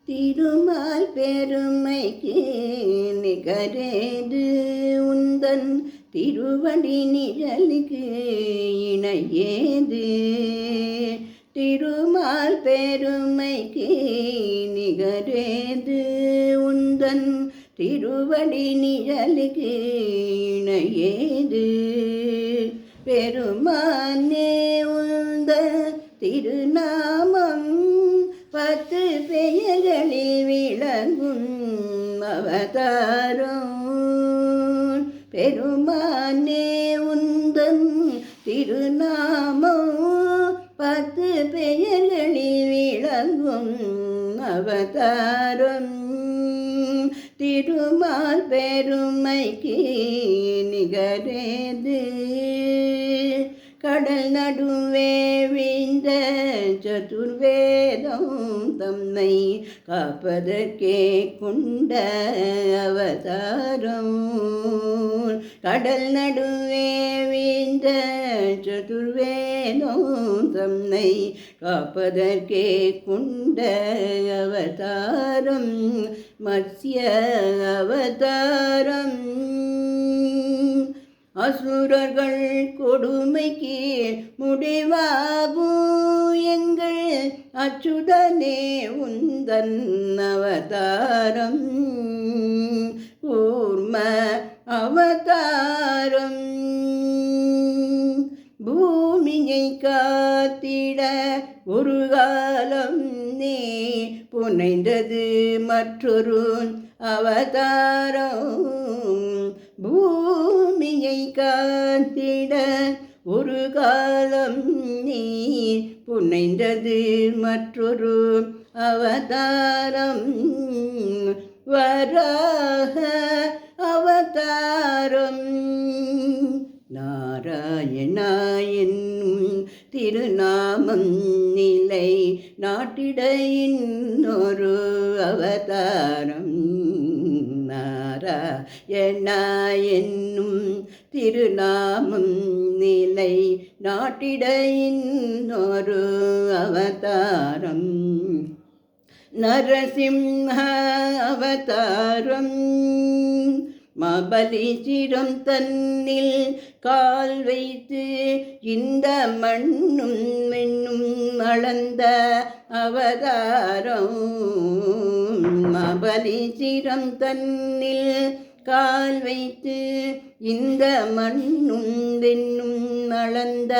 திருமால் பெருமைக்கு நிகரேது உந்தன் திருவடி நிழலுக்கு இணையேது. திருமால் பெருமைக்கு நிகரேது உந்தன் திருவடி நிழலுக்கு இணையேது. பெருமானே உந்தன் திருநாமம் 10 பெயர்களில் விளங்கும் அவதாரம். பெருமானே உந்தன் திருநாமம் 10 பெயர்களில் விளங்கும் அவதாரம். திருமால் பெருமைக்கு நிகரேது. கடல் நடுவே வீழ்ந்த சதுர்வேதம் தம்மை காப்பதற்கே கொண்ட அவதாரம். கடல் நடுவே வீழ்ந்த சதுர்வேதம் தம்மை காப்பதற்கே கொண்ட அவதாரம். மத்ஸ்ய அவதாரம். அசுரர்கள் கொடுமைக்கு முடிவாகும் எங்கள் அச்சுதனே உந்தன் அவதாரம். கூர்ம அவதாரம். பூமியை காத்திட ஒரு காலம் நீ புனைந்தது மற்றொரு அவதாரம். பூமியை காத்திட ஒரு காலம் நீ புனைந்தது மற்றொரு அவதாரம். வராக அவதாரம். நாராயணா என்னும் திருநாமம் நிலை நாட்டிட இன்னொரு அவதாரம். நாராயணா என்னும் திருநாமம் நிலை நாட்டிட இன்னொரு அவதாரம். நரசிம்ஹ அவதாரம். மாபலிசிரம் தன்னில் கால் வைத்து இந்த மண்ணும் மென்னும் அளந்த அவதாரம். மாபலிசிரம் தன்னில் கால் வைத்து இந்த மண்ணும் வென்னும் அளந்த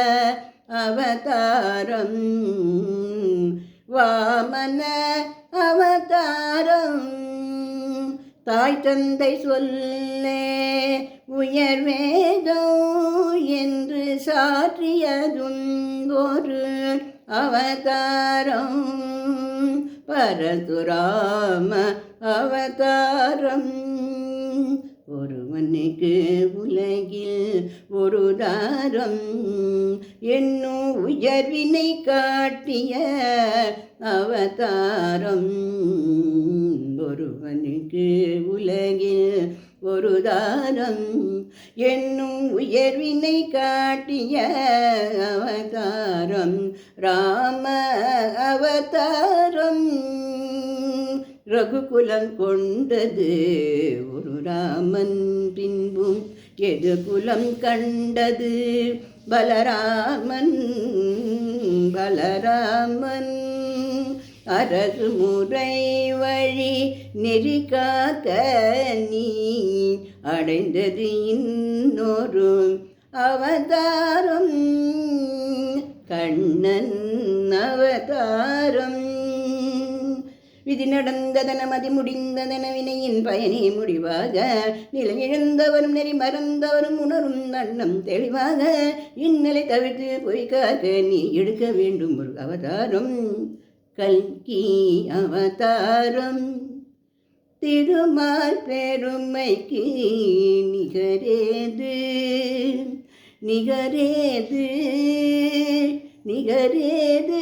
அவதாரம். வாமன அவதாரம். தாய் தந்தை சொல்லே உயர்வேதம் என்று சாற்றியதும் ஒரு அவதாரம். பரசுராம அவதாரம். ஒருவனுக்கு உலகில் ஒரு தாரம் என்னும் உயர்வினை காட்டிய அவதாரம். ஒருவனுக்கு உலகில் ஒரு தாரம் என்னும் உயர்வினை காட்டிய அவதாரம். ராம அவதாரம். ரகுகுலம் கொண்டது ஒரு ராமன் பின்பும் எது குலம் கண்டது பலராமன். பலராமன் அரசு முறை வழி நெறி காக்க நீ அடைந்தது இன்னொரு அவதாரம். கண்ணன் அவதாரம். விதி நடந்ததன மதி முடிந்ததன வினையின் பயனே முடிவாக நிலையிழந்தவரும் நெறி மறந்தவரும் உணரும் வண்ணம் தெளிவாக இந்நிலை தவிர்த்து பொய்க்காக நீ எடுக்க வேண்டும் ஒரு அவதாரம். கல்கி அவதாரம். திருமால் பெருமைக்கு நிகரேது. நிகரேது. நிகரேது.